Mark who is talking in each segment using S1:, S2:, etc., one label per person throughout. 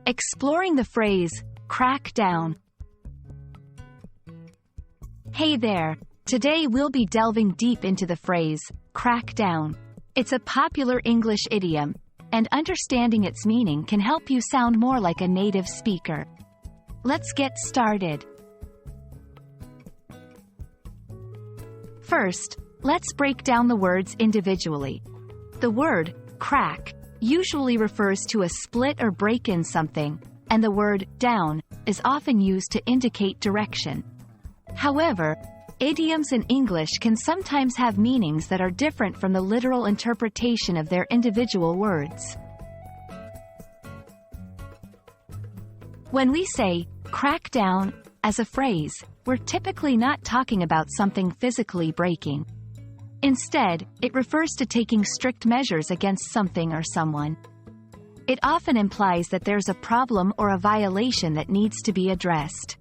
S1: Exploring the phrase, crack down. Hey there! Today we'll be delving deep into the phrase, crack down. It's a popular English idiom, and understanding its meaning can help you sound more like a native speaker. Let's get started. First, let's break down the words individually. The word, crack, usually refers to a split or break in something, and the word, down, is often used to indicate direction. However, idioms in English can sometimes have meanings that are different from the literal interpretation of their individual words. When we say, crack down, as a phrase, we're typically not talking about something physically breaking. Instead, it refers to taking strict measures against something or someone. It often implies that there's a problem or a violation that needs to be addressed.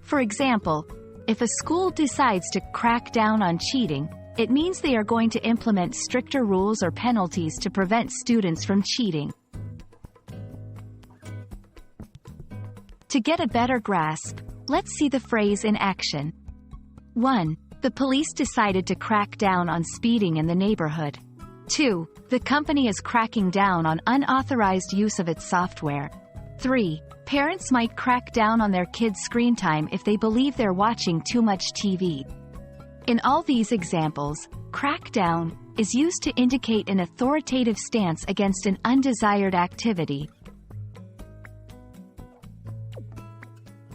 S1: For example, if a school decides to crack down on cheating, it means they are going to implement stricter rules or penalties to prevent students from cheating. To get a better grasp, let's see the phrase in action. 1. The police decided to crack down on speeding in the neighborhood. 2. The company is cracking down on unauthorized use of its software. 3. Parents might crack down on their kids' screen time if they believe they're watching too much TV. In all these examples, crack down is used to indicate an authoritative stance against an undesired activity.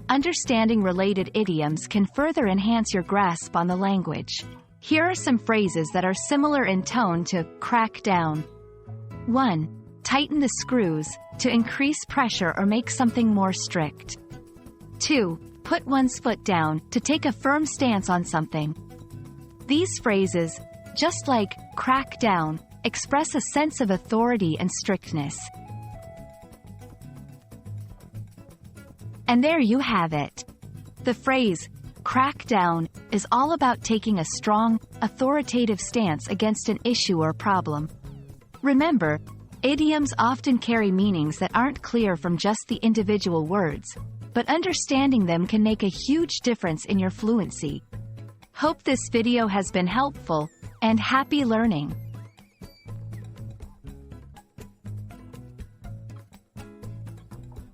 S1: Understanding related idioms can further enhance your grasp on the language. Here are some phrases that are similar in tone to crack down. 1. Tighten the screws, to increase pressure or make something more strict. 2. Put one's foot down, to take a firm stance on something. These phrases, just like crack down, express a sense of authority and strictness. And there you have it. The phrase, crack down, is all about taking a strong, authoritative stance against an issue or problem. Remember, idioms often carry meanings that aren't clear from just the individual words, but understanding them can make a huge difference in your fluency. Hope this video has been helpful, and happy learning!